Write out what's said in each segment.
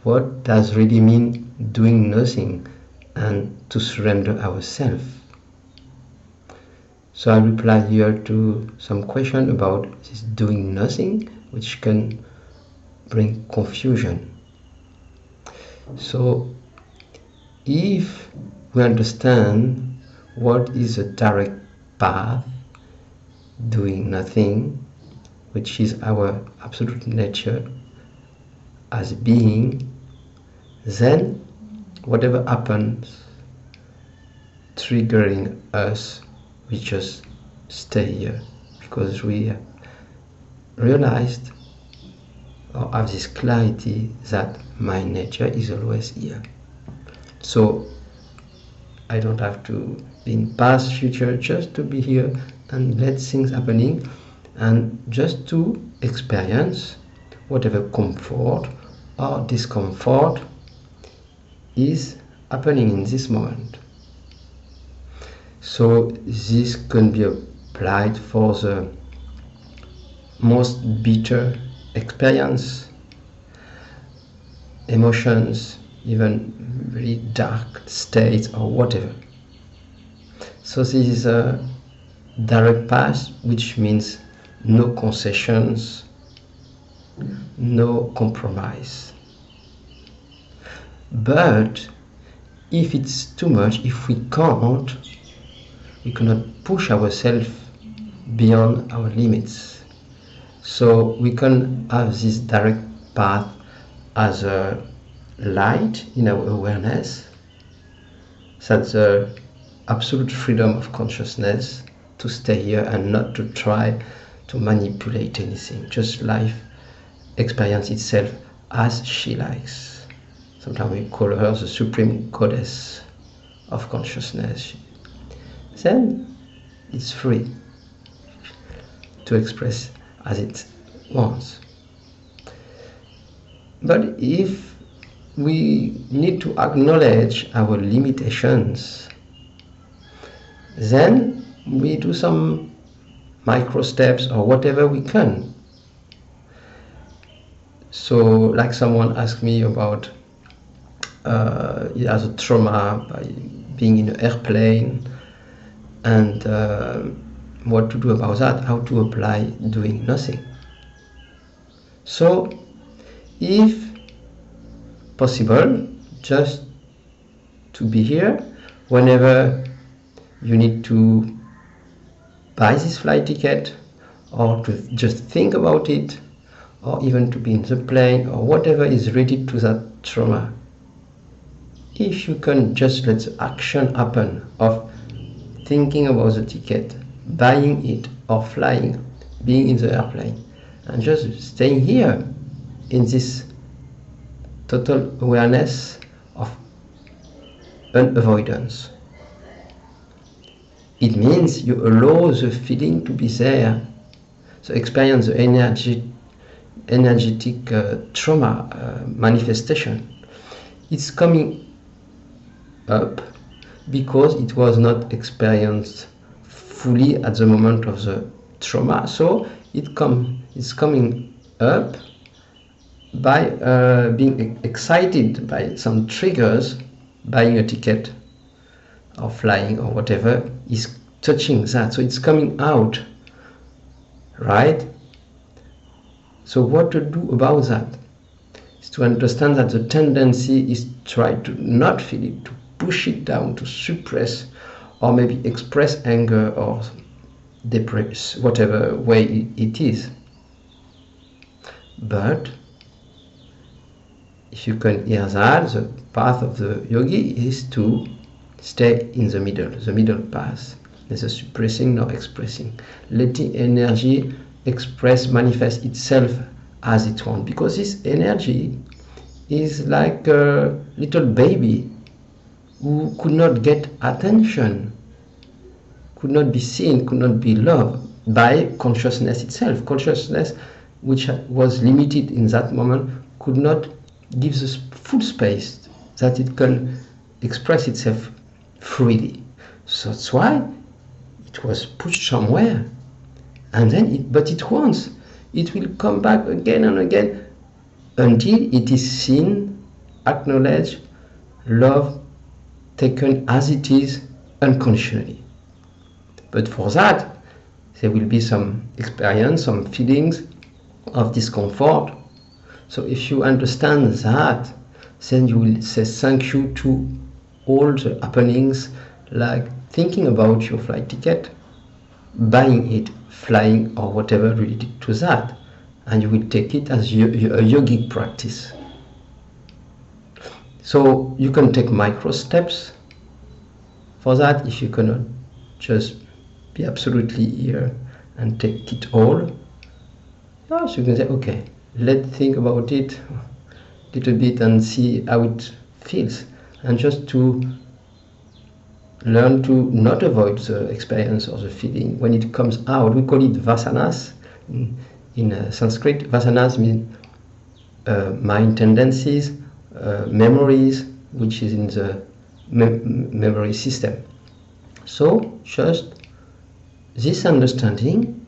what does really mean doing nothing and to surrender ourselves. So I reply here to some question about this doing nothing, which can bring confusion. So if we understand what is a direct path, doing nothing, which is our absolute nature as being, then whatever happens triggering us, we just stay here because we realized or have this clarity that my nature is always here. So I don't have to be in past, future, just to be here and let things happening and just to experience whatever comfort or discomfort is happening in this moment. So this can be applied for the most bitter experience, emotions, even really dark states or whatever. So this is a direct path, which means no concessions, no compromise. But if it's too much, if we cannot push ourselves beyond our limits. So we can have this direct path as a light in our awareness. That's the absolute freedom of consciousness to stay here and not to try to manipulate anything. Just life experience itself as she likes. Sometimes we call her the supreme goddess of consciousness. Then it's free to express as it wants. But if we need to acknowledge our limitations, then we do some micro steps or whatever we can. So like someone asked me about he has a trauma by being in an airplane, and what to do about that, how to apply doing nothing. So if possible, just to be here whenever you need to buy this flight ticket, or to just think about it, or even to be in the plane, or whatever is related to that trauma. If you can just let the action happen of thinking about the ticket, buying it, or flying, being in the airplane, and just staying here in this total awareness of unavoidance. It means you allow the feeling to be there, so experience the energetic trauma manifestation. It's coming up because it was not experienced fully at the moment of the trauma, so it's coming up by being excited by some triggers. Buying a ticket or flying or whatever is touching that, so it's coming out, right? So what to do about that is to understand that the tendency is try to not feel it, to push it down, to suppress, or maybe express anger or depress, whatever way it is. But if you can hear that, the path of the yogi is to stay in the middle path. Neither suppressing nor expressing. Letting energy express, manifest itself as it wants. Because this energy is like a little baby who could not get attention, could not be seen, could not be loved by consciousness itself. Consciousness, which was limited in that moment, could not give the full space that it can express itself freely. So that's why it was pushed somewhere, and then but it wants, it will come back again and again until it is seen acknowledge love taken as it is unconditionally. But for that, there will be some experience, some feelings of discomfort. So if you understand that, then you will say thank you to all the happenings, like thinking about your flight ticket, buying it, flying, or whatever related to that, and you will take it as a yogic practice. So you can take micro steps for that if you cannot just be absolutely here and take it all. So you can say, okay, let's think about it a little bit and see how it feels, and just to learn to not avoid the experience or the feeling when it comes out. We call it vasanas in Sanskrit. Vasanas mean mind tendencies, memories, which is in the memory system. So just this understanding,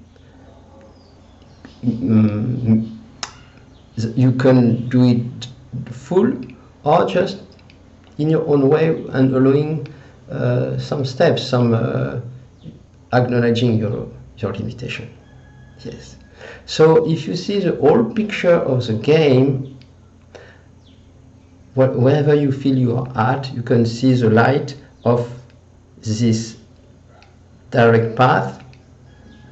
you can do it full or just in your own way, and allowing some steps, some acknowledging your limitation. Yes. So if you see the whole picture of the game, wherever you feel you are at, you can see the light of this direct path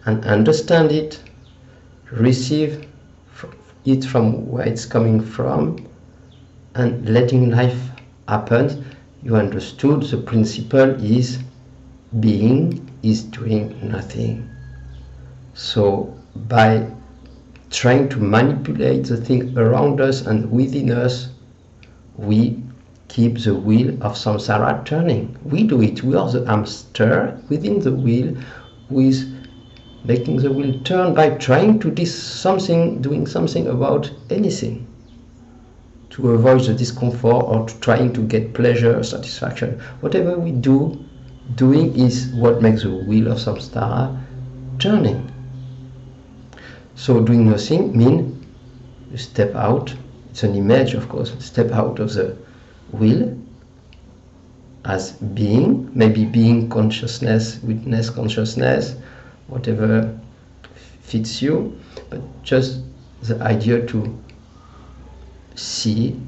and understand it, receive it from where it's coming from, and letting life happen. You understood the principle is being is doing nothing. So by trying to manipulate the thing around us and within us, we keep the wheel of samsara turning. We do it. We are the hamster within the wheel, who is making the wheel turn by trying to do something, doing something about anything, to avoid the discomfort or trying to get pleasure or satisfaction. Whatever we do, doing is what makes the wheel of samsara turning. So doing nothing means you step out. It's an image, of course. Step out of the wheel as being, maybe being consciousness, witness consciousness, whatever fits you, but just the idea to see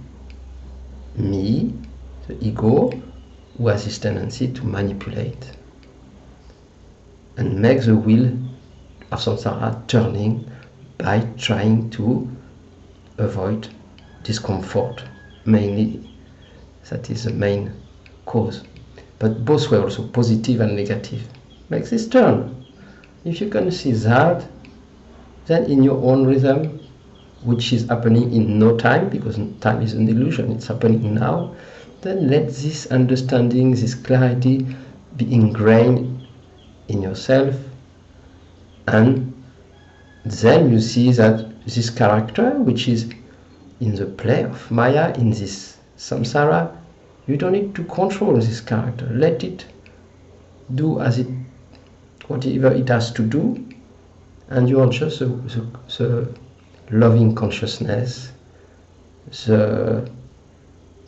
me, the ego, who has this tendency to manipulate and make the wheel of samsara turning by trying to avoid discomfort. Mainly, that is the main cause. But both were also positive and negative. Makes this turn. If you can see that, then in your own rhythm, which is happening in no time, because time is an illusion, it's happening now, then let this understanding, this clarity be ingrained in yourself, and then you see that this character, which is in the play of Maya, in this samsara, you don't need to control this character. Let it do as it, whatever it has to do, and you are just the loving consciousness, the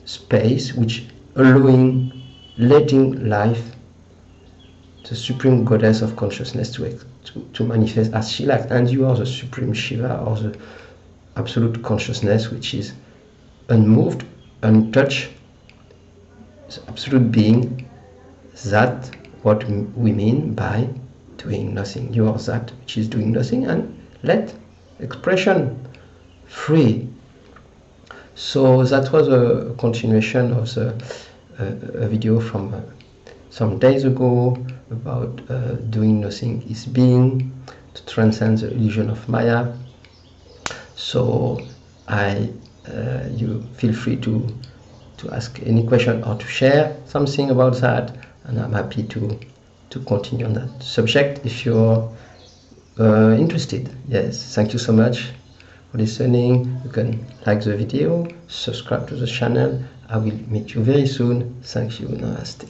space which letting life, the supreme goddess of consciousness, to manifest as she likes. And you are the supreme Shiva, or the absolute consciousness, which is unmoved, untouched, the absolute being. That what we mean by doing nothing. You are that which is doing nothing, and let expression free. So that was a continuation of a video from some days ago about doing nothing is being, to transcend the illusion of Maya. So you feel free to ask any question or to share something about that, and I'm happy to continue on that subject if you're interested. Yes, thank you so much for listening. You can like the video, subscribe to the channel. I will meet you very soon. Thank you. Namaste.